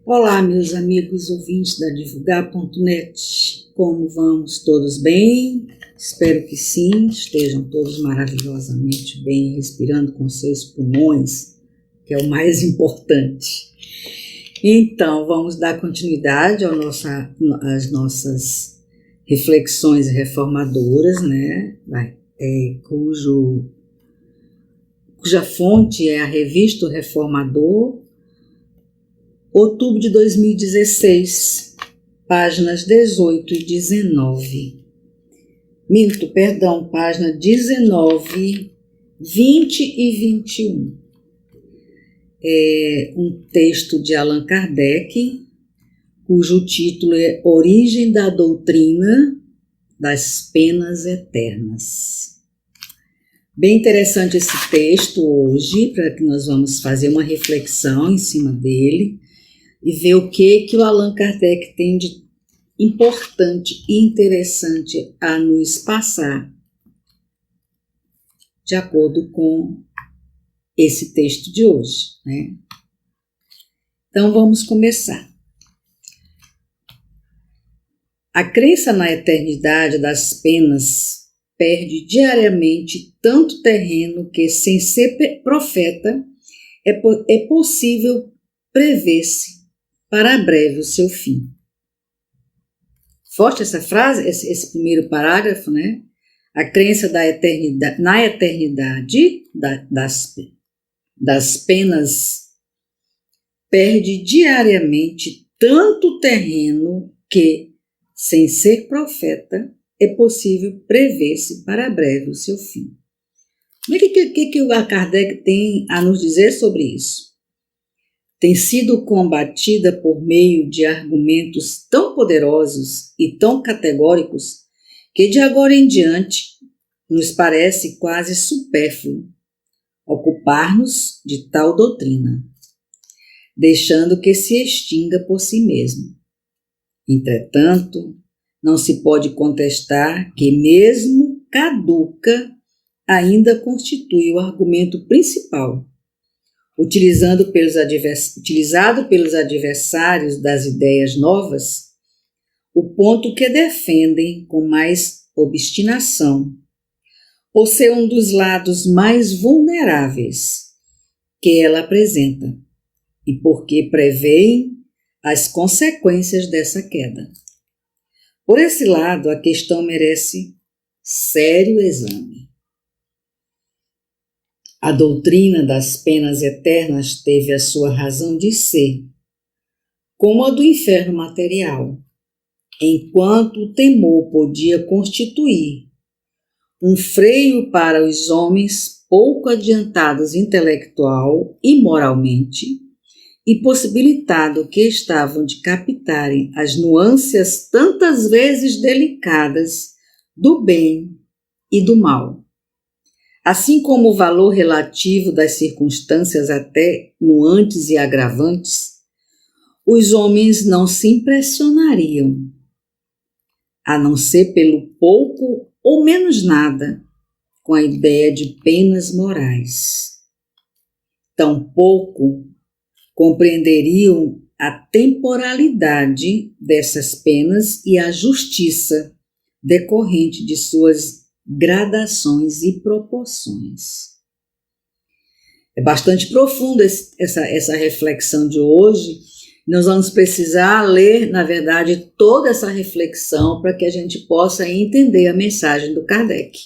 Olá, meus amigos ouvintes da Divulgar.net. Como vamos? Todos bem? Espero que sim, estejam todos maravilhosamente bem, respirando com seus pulmões, que é o mais importante. Então, vamos dar continuidade às nossas reflexões reformadoras, né? Cuja fonte é a revista O Reformador, outubro de 2016, páginas 18 e 19. Página 19, 20 e 21. É um texto de Allan Kardec, cujo título é Origem da Doutrina das Penas Eternas. Bem interessante esse texto hoje, para que nós vamos fazer uma reflexão em cima dele e ver o que o Allan Kardec tem de importante e interessante a nos passar, de acordo com esse texto de hoje, né? Então vamos começar. A crença na eternidade das penas perde diariamente tanto terreno que, sem ser profeta, é possível prever-se para breve o seu fim. Forte essa frase, esse primeiro parágrafo, né? A crença na eternidade das penas perde diariamente tanto terreno que, sem ser profeta, é possível prever-se para breve o seu fim. O que o Kardec tem a nos dizer sobre isso? Tem sido combatida por meio de argumentos tão poderosos e tão categóricos que de agora em diante nos parece quase supérfluo ocupar-nos de tal doutrina, deixando que se extinga por si mesmo. Entretanto, não se pode contestar que mesmo caduca ainda constitui o argumento principal, utilizado pelos adversários das ideias novas, o ponto que defendem com mais obstinação, por ser um dos lados mais vulneráveis que ela apresenta, e porque preveem as consequências dessa queda. Por esse lado, a questão merece sério exame. A doutrina das penas eternas teve a sua razão de ser, como a do inferno material, enquanto o temor podia constituir um freio para os homens pouco adiantados intelectual e moralmente, e possibilitado que estavam de captarem as nuances tantas vezes delicadas do bem e do mal, assim como o valor relativo das circunstâncias até nuantes e agravantes. Os homens não se impressionariam, a não ser pelo pouco ou menos nada, com a ideia de penas morais. Tampouco compreenderiam a temporalidade dessas penas e a justiça decorrente de suas gradações e proporções. É bastante profunda essa reflexão de hoje. Nós vamos precisar ler, na verdade, toda essa reflexão para que a gente possa entender a mensagem do Kardec.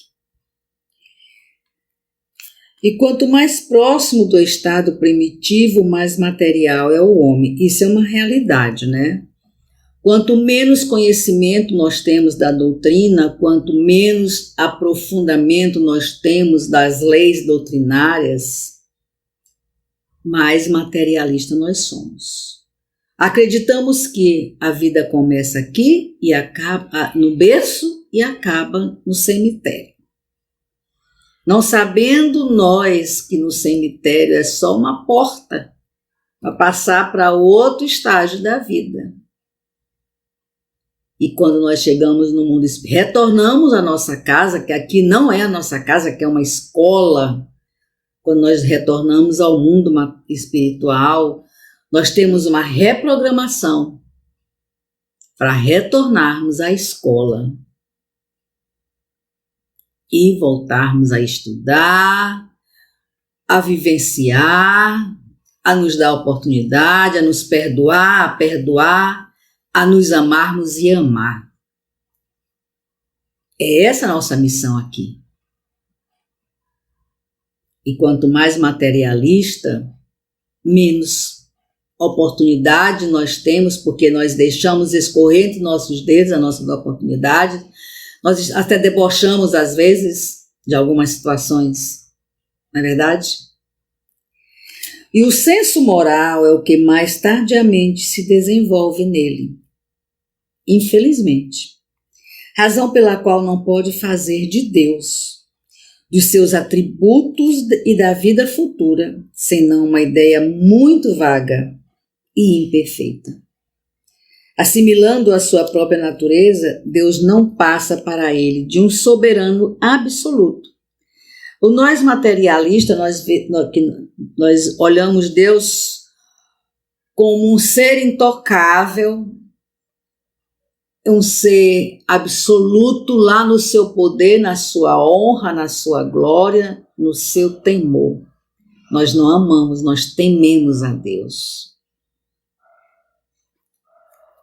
E quanto mais próximo do estado primitivo, mais material é o homem. Isso é uma realidade, né? Quanto menos conhecimento nós temos da doutrina, quanto menos aprofundamento nós temos das leis doutrinárias, mais materialista nós somos. Acreditamos que a vida começa aqui e acaba no berço e acaba no cemitério. Não sabendo nós que no cemitério é só uma porta para passar para outro estágio da vida. E quando nós chegamos no mundo, retornamos à nossa casa, que aqui não é a nossa casa, que é uma escola. Quando nós retornamos ao mundo espiritual, nós temos uma reprogramação para retornarmos à escola e voltarmos a estudar, a vivenciar, a nos dar oportunidade, a nos perdoar, a nos amarmos e amar. É essa a nossa missão aqui. E quanto mais materialista, menos oportunidade nós temos, porque nós deixamos escorrer entre nossos dedos as nossas oportunidades. Nós até debochamos, às vezes, de algumas situações, não é verdade? E o senso moral é o que mais tardiamente se desenvolve nele, infelizmente. Razão pela qual não pode fazer de Deus, dos seus atributos e da vida futura, senão uma ideia muito vaga e imperfeita. Assimilando a sua própria natureza, Deus não passa para ele de um soberano absoluto. O nós materialista, nós olhamos Deus como um ser intocável, um ser absoluto lá no seu poder, na sua honra, na sua glória, no seu temor. Nós não amamos, nós tememos a Deus.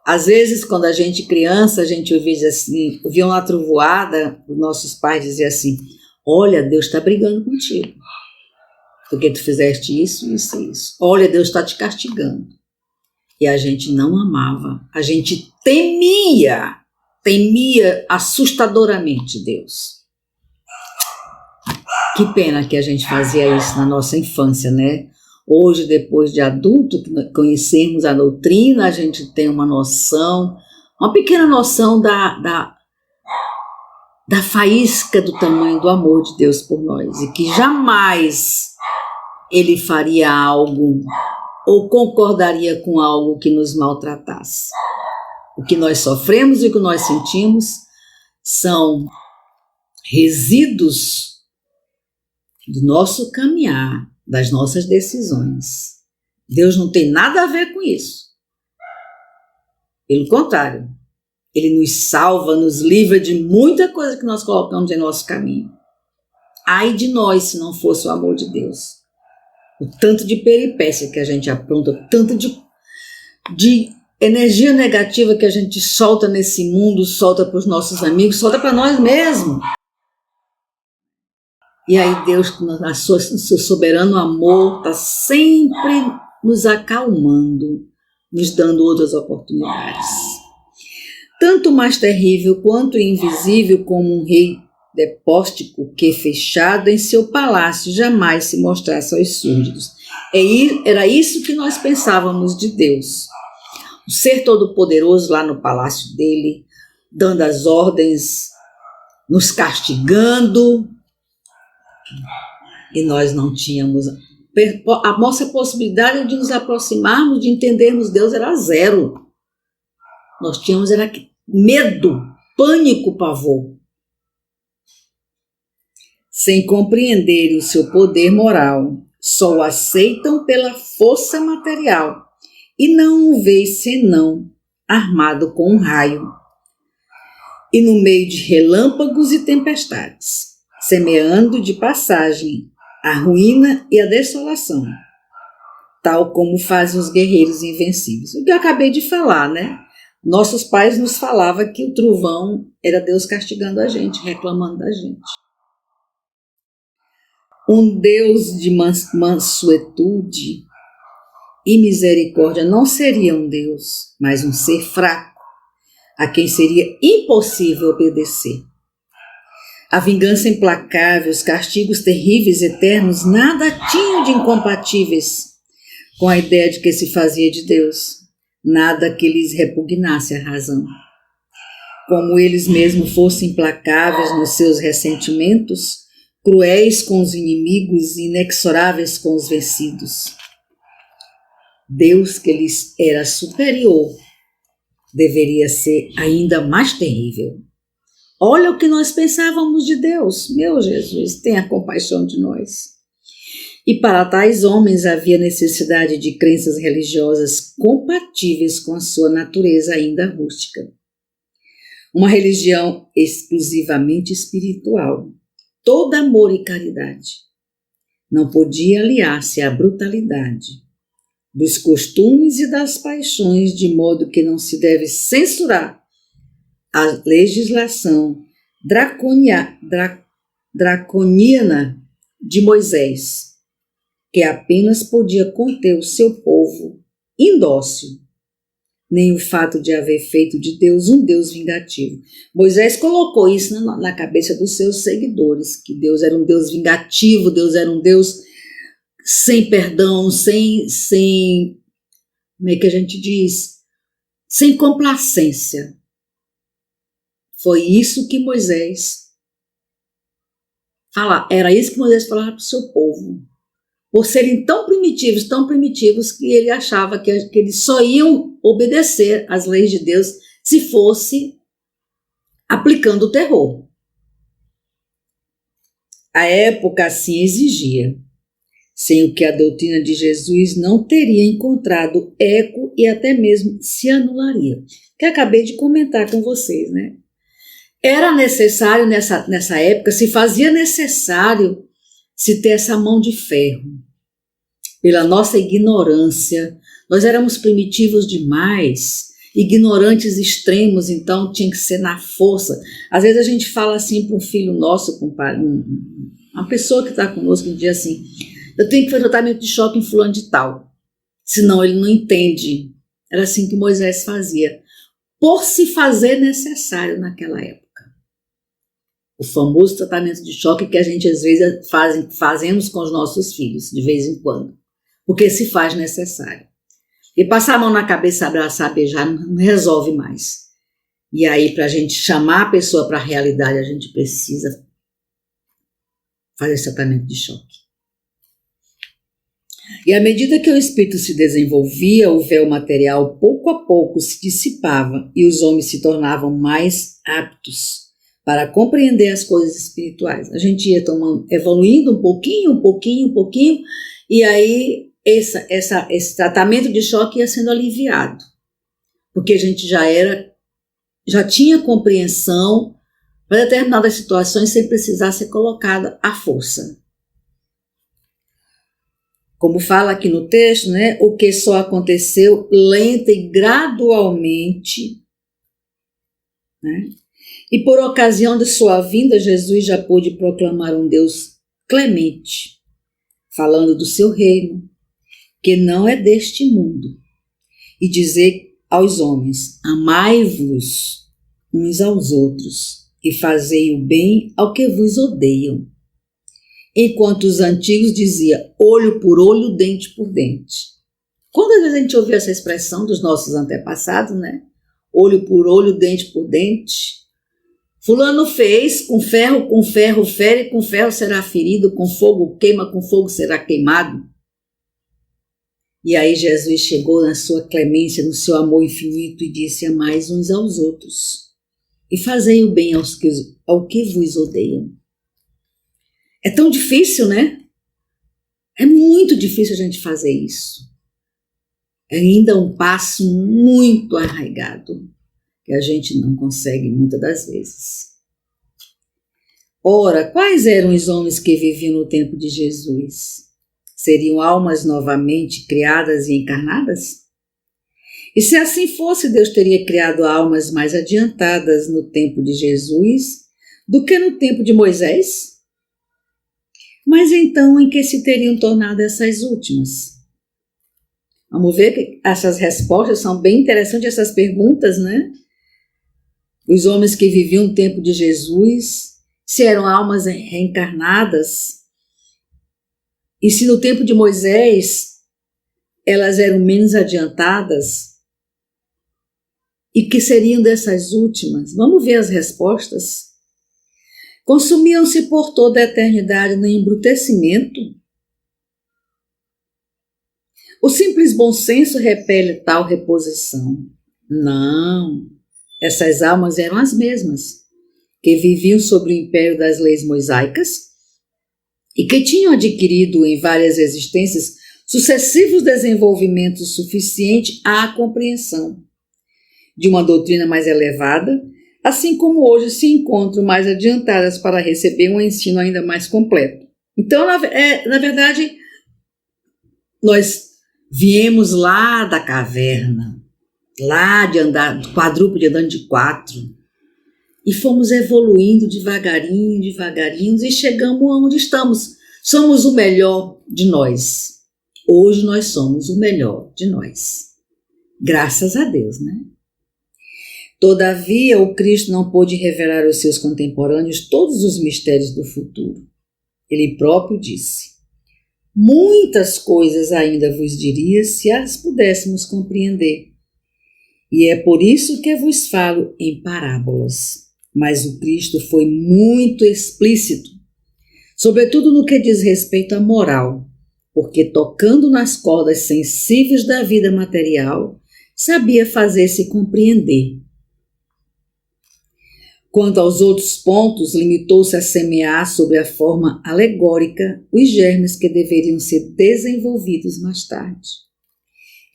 Às vezes, quando a gente criança, a gente ouvia uma trovoada, os nossos pais diziam assim: olha, Deus está brigando contigo, porque tu fizeste isso, isso e isso. Olha, Deus está te castigando. E a gente não amava, a gente temia assustadoramente Deus. Que pena que a gente fazia isso na nossa infância, né? Hoje, depois de adulto, que conhecemos a doutrina, a gente tem uma noção, uma pequena noção da faísca do tamanho do amor de Deus por nós, e que jamais Ele faria algo ou concordaria com algo que nos maltratasse. O que nós sofremos e o que nós sentimos são resíduos do nosso caminhar, das nossas decisões. Deus não tem nada a ver com isso. Pelo contrário, Ele nos salva, nos livra de muita coisa que nós colocamos em nosso caminho. Ai de nós se não fosse o amor de Deus. O tanto de peripécia que a gente apronta, o tanto de energia negativa que a gente solta nesse mundo, solta para os nossos amigos, solta para nós mesmos. E aí Deus, no seu soberano amor, está sempre nos acalmando, nos dando outras oportunidades. Tanto mais terrível quanto invisível como um rei despótico que, fechado em seu palácio, jamais se mostrasse aos súditos. Era isso que nós pensávamos de Deus. O ser todo-poderoso lá no palácio dele, dando as ordens, nos castigando, e nós não tínhamos. A nossa possibilidade de nos aproximarmos, de entendermos Deus era zero. Nós tínhamos era medo, pânico, pavor. Sem compreender o seu poder moral, só o aceitam pela força material e não o veem senão armado com um raio e no meio de relâmpagos e tempestades, semeando de passagem a ruína e a desolação, tal como fazem os guerreiros invencíveis. O que eu acabei de falar, né? Nossos pais nos falavam que o trovão era Deus castigando a gente, reclamando da gente. Um Deus de mansuetude e misericórdia não seria um Deus, mas um ser fraco, a quem seria impossível obedecer. A vingança implacável, os castigos terríveis eternos, nada tinham de incompatíveis com a ideia de que se fazia de Deus, nada que lhes repugnasse a razão. Como eles mesmos fossem implacáveis nos seus ressentimentos, cruéis com os inimigos e inexoráveis com os vencidos. Deus, que lhes era superior, deveria ser ainda mais terrível. Olha o que nós pensávamos de Deus. Meu Jesus, tenha compaixão de nós. E para tais homens havia necessidade de crenças religiosas compatíveis com a sua natureza ainda rústica. Uma religião exclusivamente espiritual, toda amor e caridade, não podia aliar-se à brutalidade dos costumes e das paixões, de modo que não se deve censurar a legislação draconiana de Moisés, que apenas podia conter o seu povo indócil, nem o fato de haver feito de Deus um Deus vingativo. Moisés colocou isso na cabeça dos seus seguidores, que Deus era um Deus vingativo, Deus era um Deus sem perdão, sem como é que a gente diz? Sem complacência. Foi isso que Moisés falava, era isso que Moisés falava para o seu povo. Por serem tão primitivos, que ele achava que eles só iam obedecer às leis de Deus se fosse aplicando o terror. A época assim exigia, sem o que a doutrina de Jesus não teria encontrado eco e até mesmo se anularia. Que acabei de comentar com vocês, né? Era necessário nessa época, se fazia necessário se ter essa mão de ferro. Pela nossa ignorância, nós éramos primitivos demais, ignorantes extremos, então tinha que ser na força. Às vezes a gente fala assim para um filho nosso, uma pessoa que está conosco, que diz assim, eu tenho que fazer tratamento de choque em fulano de tal, senão ele não entende. Era assim que Moisés fazia, por se fazer necessário naquela época. O famoso tratamento de choque que a gente às vezes fazemos com os nossos filhos, de vez em quando, porque se faz necessário. E passar a mão na cabeça, abraçar, beijar, não resolve mais. E aí, para a gente chamar a pessoa para a realidade, a gente precisa fazer esse tratamento de choque. E à medida que o espírito se desenvolvia, o véu material pouco a pouco se dissipava e os homens se tornavam mais aptos para compreender as coisas espirituais. A gente ia evoluindo um pouquinho, e aí esse tratamento de choque ia sendo aliviado, porque a gente já tinha compreensão para determinadas situações sem precisar ser colocada à força. Como fala aqui no texto, né, o que só aconteceu lenta e gradualmente, né? E por ocasião de sua vinda, Jesus já pôde proclamar um Deus clemente, falando do seu reino, que não é deste mundo, e dizer aos homens, amai-vos uns aos outros, e fazei o bem ao que vos odeiam. Enquanto os antigos diziam olho por olho, dente por dente. Quantas vezes a gente ouviu essa expressão dos nossos antepassados, né? Olho por olho, dente por dente. Fulano fez, com ferro fere, com ferro será ferido, com fogo queima, com fogo será queimado. E aí Jesus chegou na sua clemência, no seu amor infinito e disse, amai uns aos outros e fazei o bem ao que vos odeiam. É tão difícil, né? É muito difícil a gente fazer isso. É ainda um passo muito arraigado, que a gente não consegue muitas das vezes. Ora, quais eram os homens que viviam no tempo de Jesus? Seriam almas novamente criadas e encarnadas? E se assim fosse, Deus teria criado almas mais adiantadas no tempo de Jesus do que no tempo de Moisés? Mas então, em que se teriam tornado essas últimas? Vamos ver que essas respostas são bem interessantes, essas perguntas, né? Os homens que viviam no tempo de Jesus, se eram almas reencarnadas, e se no tempo de Moisés elas eram menos adiantadas, e que seriam dessas últimas? Vamos ver as respostas. Consumiam-se por toda a eternidade no embrutecimento? O simples bom senso repele tal reposição. Não, essas almas eram as mesmas, que viviam sob o império das leis mosaicas e que tinham adquirido em várias existências sucessivos desenvolvimentos suficientes à compreensão de uma doutrina mais elevada, assim como hoje se encontram mais adiantadas para receber um ensino ainda mais completo. Então, na verdade, nós viemos lá da caverna, lá de andar, quadrúpede andando de 4, e fomos evoluindo devagarinho, e chegamos onde estamos. Somos o melhor de nós. Hoje nós somos o melhor de nós. Graças a Deus, né? Todavia, o Cristo não pôde revelar aos seus contemporâneos todos os mistérios do futuro. Ele próprio disse: muitas coisas ainda vos diria se as pudéssemos compreender. E é por isso que vos falo em parábolas. Mas o Cristo foi muito explícito, sobretudo no que diz respeito à moral, porque tocando nas cordas sensíveis da vida material, sabia fazer-se compreender. Quanto aos outros pontos, limitou-se a semear sobre a forma alegórica os germes que deveriam ser desenvolvidos mais tarde.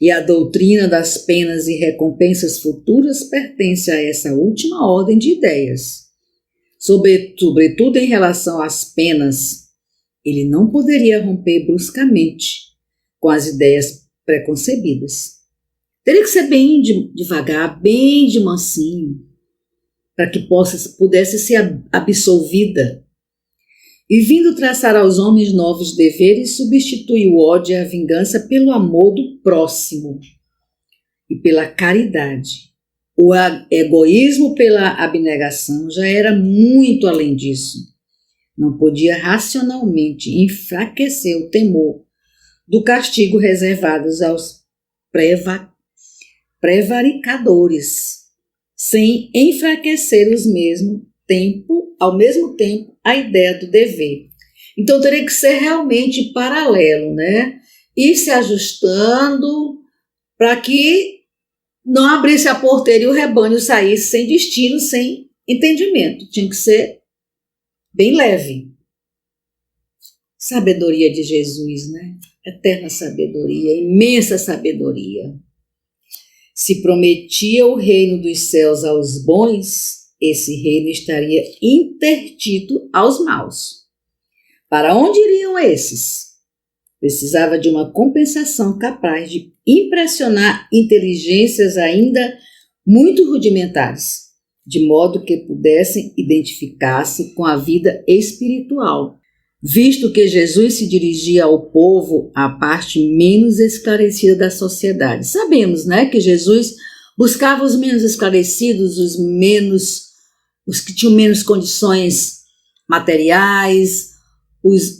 E a doutrina das penas e recompensas futuras pertence a essa última ordem de ideias. Sobretudo em relação às penas, ele não poderia romper bruscamente com as ideias preconcebidas. Teria que ser bem devagar, bem de mansinho, para que pudesse ser absolvida. E vindo traçar aos homens novos deveres, substitui o ódio e a vingança pelo amor do próximo e pela caridade. O egoísmo pela abnegação já era muito além disso. Não podia racionalmente enfraquecer o temor do castigo reservado aos prevaricadores, sem enfraquecer ao mesmo tempo a ideia do dever. Então teria que ser realmente paralelo, né? Ir se ajustando para que não abrisse a porteira e o rebanho saísse sem destino, sem entendimento. Tinha que ser bem leve. Sabedoria de Jesus, né? Eterna sabedoria, imensa sabedoria. Se prometia o reino dos céus aos bons, esse reino estaria interdito aos maus. Para onde iriam esses? Precisava de uma compensação capaz de impressionar inteligências ainda muito rudimentares, de modo que pudessem identificar-se com a vida espiritual, visto que Jesus se dirigia ao povo, à parte menos esclarecida da sociedade. Sabemos, né, que Jesus buscava os menos esclarecidos, os que tinham menos condições materiais, os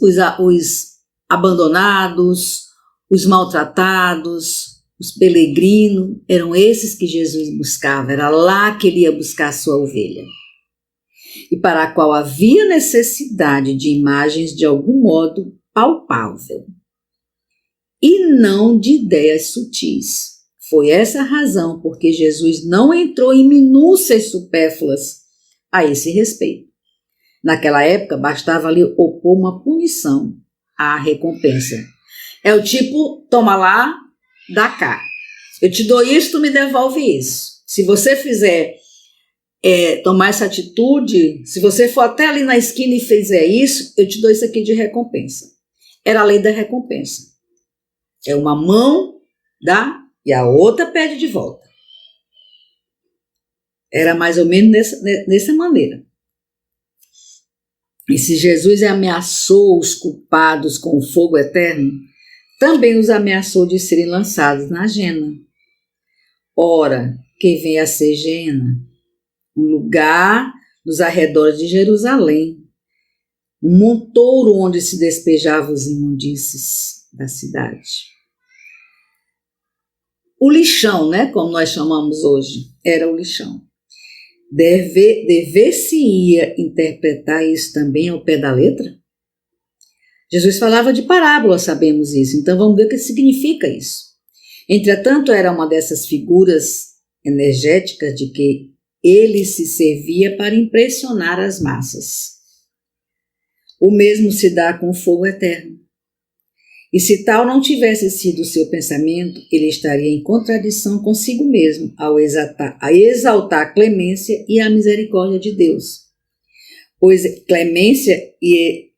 abandonados, os maltratados, os peregrinos. Eram esses que Jesus buscava, era lá que ele ia buscar a sua ovelha. E para a qual havia necessidade de imagens de algum modo palpável, e não de ideias sutis. Foi essa a razão porque Jesus não entrou em minúcias supérfluas a esse respeito. Naquela época, bastava lhe opor uma punição à recompensa. É o tipo, toma lá, dá cá. Eu te dou isso, tu me devolve isso. Se você fizer tomar essa atitude, se você for até ali na esquina e fizer isso, eu te dou isso aqui de recompensa. Era a lei da recompensa. É uma mão dá e a outra pede de volta. Era mais ou menos nessa maneira. E se Jesus ameaçou os culpados com o fogo eterno, também os ameaçou de serem lançados na Gena. Ora, quem vem a ser Gena? Um lugar nos arredores de Jerusalém, um montouro onde se despejavam os imundícies da cidade. O lixão, né, como nós chamamos hoje, era o lixão. Dever-se-ia interpretar isso também ao pé da letra? Jesus falava de parábola, sabemos isso, então vamos ver o que significa isso. Entretanto, era uma dessas figuras energéticas de que ele se servia para impressionar as massas. O mesmo se dá com o fogo eterno. E se tal não tivesse sido o seu pensamento, ele estaria em contradição consigo mesmo ao exaltar a clemência e a misericórdia de Deus. Pois clemência e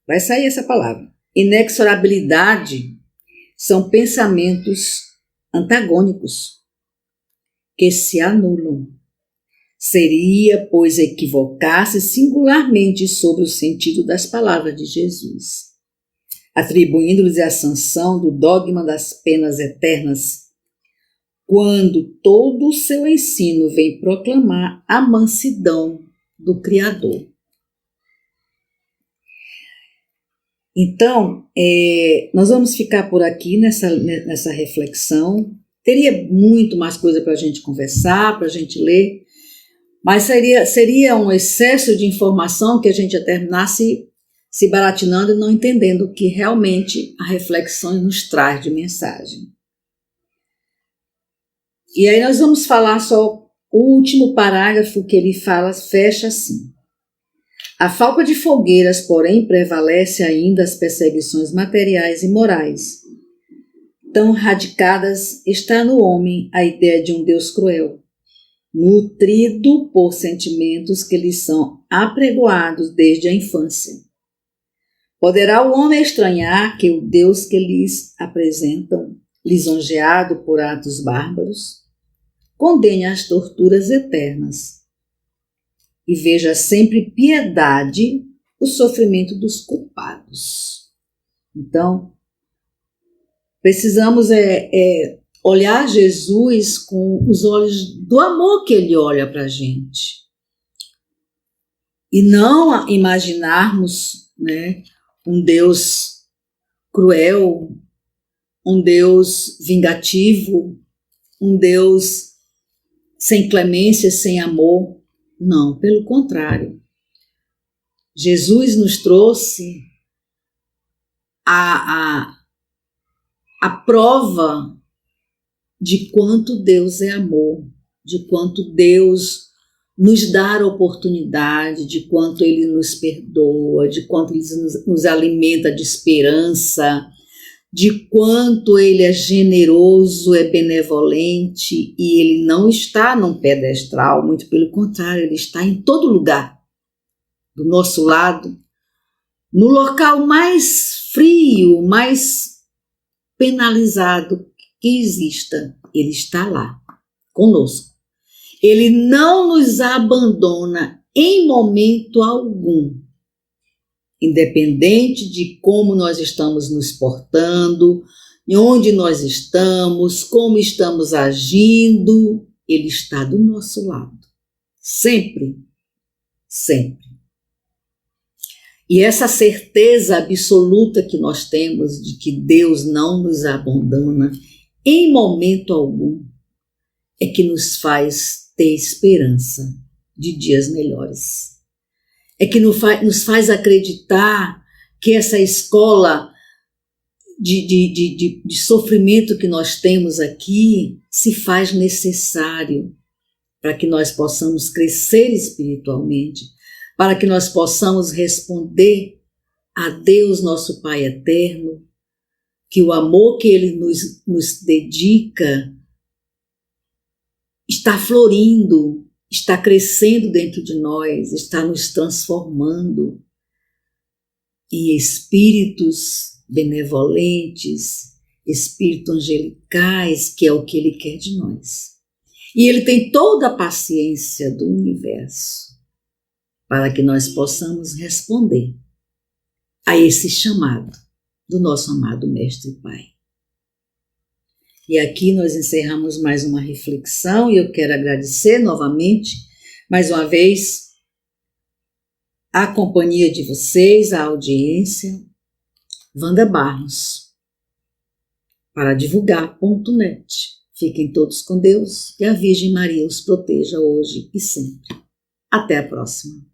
vai sair essa palavra. Inexorabilidade são pensamentos antagônicos que se anulam. Seria, pois, equivocar-se singularmente sobre o sentido das palavras de Jesus, atribuindo-lhes a sanção do dogma das penas eternas, quando todo o seu ensino vem proclamar a mansidão do Criador. Então, nós vamos ficar por aqui nessa reflexão. Teria muito mais coisa para a gente conversar, para a gente ler, mas seria um excesso de informação que a gente ia terminar se baratinando e não entendendo o que realmente a reflexão nos traz de mensagem. E aí nós vamos falar só o último parágrafo que ele fecha assim. A falta de fogueiras, porém, prevalece ainda as perseguições materiais e morais. Tão radicadas está no homem a ideia de um Deus cruel, nutrido por sentimentos que lhe são apregoados desde a infância. Poderá o homem estranhar que o Deus que lhes apresentam, lisonjeado por atos bárbaros, condene as torturas eternas e veja sempre piedade o sofrimento dos culpados. Então, precisamos olhar Jesus com os olhos do amor que ele olha para a gente. E não imaginarmos, um Deus cruel, um Deus vingativo, um Deus sem clemência, sem amor. Não, pelo contrário. Jesus nos trouxe a prova de quanto Deus é amor, de quanto Deus nos dá a oportunidade, de quanto Ele nos perdoa, de quanto Ele nos alimenta de esperança, de quanto Ele é generoso, é benevolente, e Ele não está num pedestral, muito pelo contrário, Ele está em todo lugar, do nosso lado, no local mais frio, mais penalizado que exista, Ele está lá, conosco. Ele não nos abandona em momento algum, independente de como nós estamos nos portando, onde nós estamos, como estamos agindo, Ele está do nosso lado, sempre, sempre. E essa certeza absoluta que nós temos de que Deus não nos abandona em momento algum é que nos faz ter esperança de dias melhores. É que nos faz acreditar que essa escola de sofrimento que nós temos aqui se faz necessário para que nós possamos crescer espiritualmente, para que nós possamos responder a Deus, nosso Pai eterno, que o amor que Ele nos dedica está florindo, está crescendo dentro de nós, está nos transformando em espíritos benevolentes, espíritos angelicais, que é o que Ele quer de nós. E Ele tem toda a paciência do universo para que nós possamos responder a esse chamado do nosso amado Mestre Pai. E aqui nós encerramos mais uma reflexão e eu quero agradecer novamente, mais uma vez, a companhia de vocês, a audiência, Wanda Barros, para divulgar.net. Fiquem todos com Deus e a Virgem Maria os proteja hoje e sempre. Até a próxima.